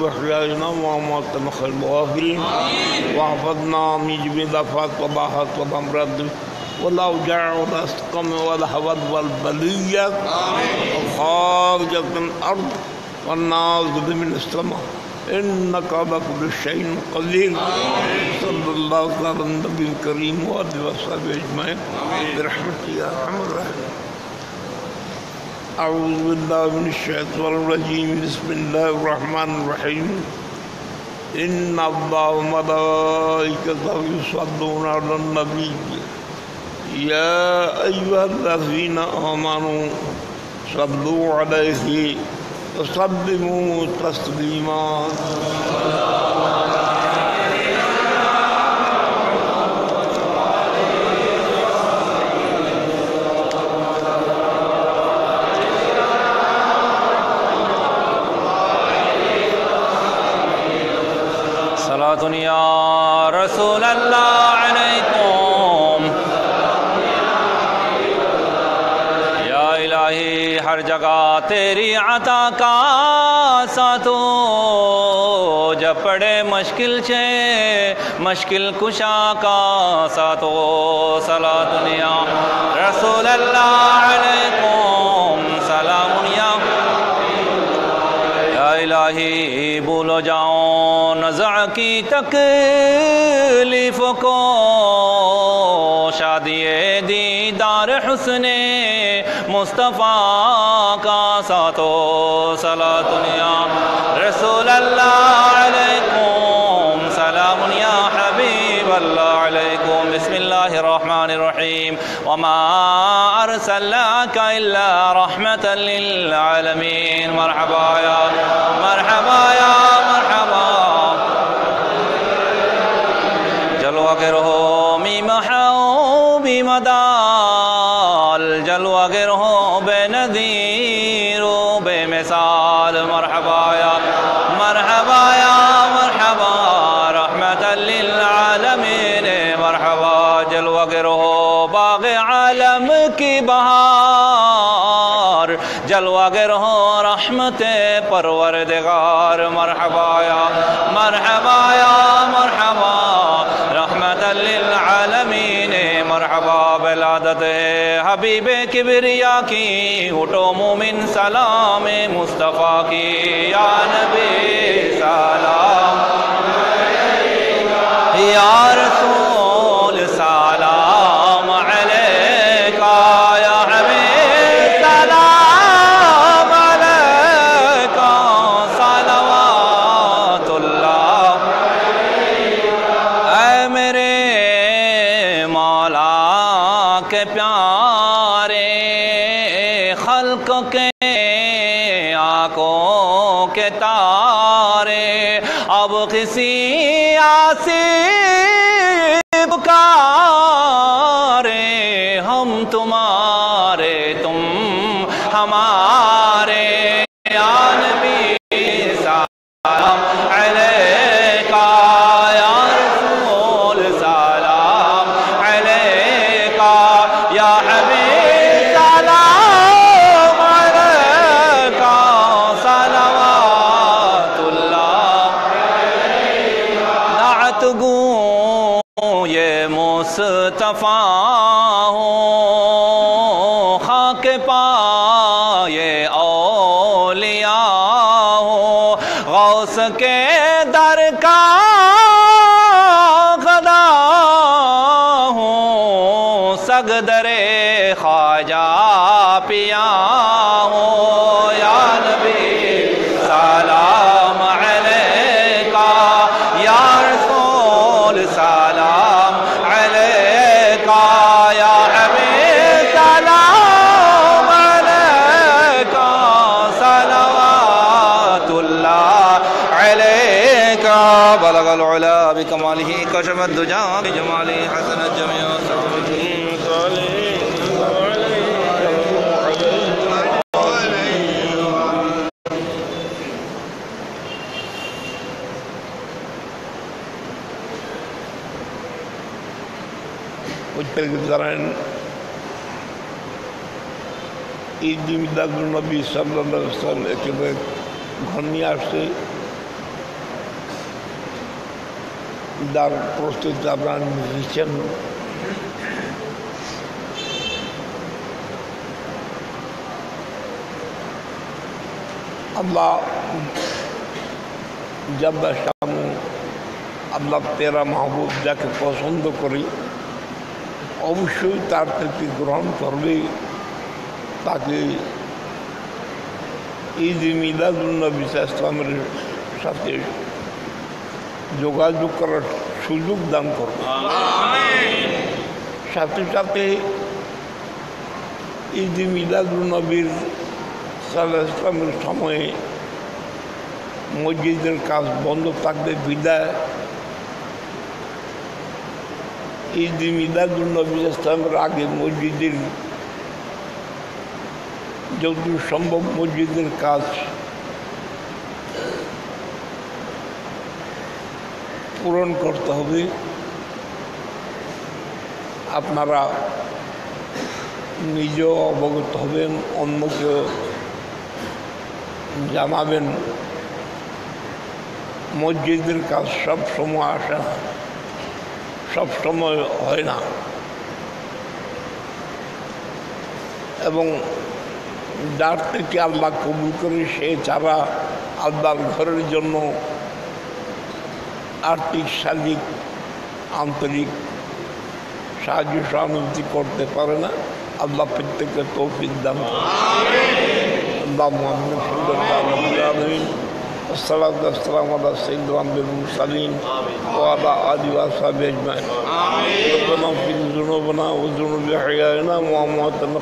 وإحيائنا وأماتنا خير الغافرين واحفظنا من جميع الآفات والآفات والأمراض والأوجاع والأسقام والأحوال والبليات وخارجة من الأرض والنازل من السماء إنك على كل شيء قدير صلى الله على النبي الكريم وآله وصحبه أجمعين برحمتك يا أرحم الراحمين. أعوذ بالله من الشيطان الرجيم بسم الله الرحمن الرحيم إن الله وملائكته يصلون على النبي يا أيها الذين آمنوا صلوا عليه وسلموا تسليما. صلاة یا رسول اللہ علیکم یا الہی ہر جگہ تیری عطا کا ساتھ ہو جب پڑے مشکل چھے مشکل کشا کا ساتھ ہو. صلاة یا رسول اللہ علیکم سلام یا الہی بھولو جاؤں نزع کی تکلیف کو شادی دیدار حسن مصطفیٰ کا ساتھ ہو. صلاة یا رسول اللہ علیکم سلام یا حبیب اللہ علیکم. بسم اللہ الرحمن الرحیم وما ارسلناک الا رحمة للعالمین. مرحبا یا مرحبا یا مرحبا جلوہ گر ہو می محاو بی مدال جلوہ گر ہو بے نظیر و بے مثال. مرحبا یا مرحبا یا مرحبا رحمت للعالمین. مرحبا جلوہ گر ہو باغ عالم کی بہار جلوہ گر ہو رحمت پروردگار. مرحبا یا مرحبا یا مرحبا رحمت للعالمین. مرحبا ولادت حبیب کبریا کی اٹھو مومن سلام مصطفیٰ کی یا نبی سلام یا رسول سلام علیکہ یا حبیب سلام علیکہ صلوات اللہ. اے میرے مولا کے پیارے خلق کے آنکھوں کے تارے اب کسی آسی پکارے ہم تمہارے تم ہمارے یا نبی سلام علیکہ یا رسول سلام علیکہ یا حبیب سلام علیکہ صلوات اللہ. نعت گوں یہ مصطفیٰ ہو خاک پائے اولیاء ہو غوث کے در کا غدا ہو سگدر خواجہ پیا ہو یا نبی سلام علیکہ یا رسول سلام علیکہ یا حبیب سلام علیکہ صلوات اللہ علیکہ. بلغ العلا بکمالہ کشف الدجا بجمالہ حسنت جميع Pagkakasaran Idi Milag Nabi Sallallahu Alaihi Wasallam Ekibet Ghani Afse যার প্রস্তুতি আপনারা নিচ্ছেন। আল্লাহ জব্বার শানু, আল্লাহ তেরা মাহবুব যাকে পছন্দ করি অবশ্যই তার থেকে গ্রহণ করবে, তাকে ঈদ মিলাদুন্নবী ইসলামের সাথে যোগাযোগ করার সুযোগ দান করবে। সাথে সাথে ঈদ মিলাদুন্নবীর সাল্লাল্লাহু আলাইহি ওয়াসাল্লামের সময়ে মসজিদের কাজ বন্ধ থাকবে বিদায় ঈদ মিলাদুন্নবী ইসলামের আগে মসজিদের যতদূর সম্ভব মসজিদের কাজ পূরণ করতে হবে। আপনারা নিজেও অবগত হবেন, অন্যকেও জানাবেন। মসজিদের কাজ সব সময় আসে না, সব সময় হয় না, এবং যার থেকে আল্লাহ কবুল করে সে ছাড়া আল্লাহর ঘরের জন্য আর্থিক, শারীরিক, আন্তরিক সাহায্য সহানুভূতি করতে পারে না। আল্লাহ প্রত্যেককে তৌফিক দান করেন। আল্লাহ মুহাম্মদ الصلاة والسلام على سيد المرسلين وعلى آله وصحبه أجمعين. ربنا اغفر ذنوبنا وذنوب أحيائنا وأمواتنا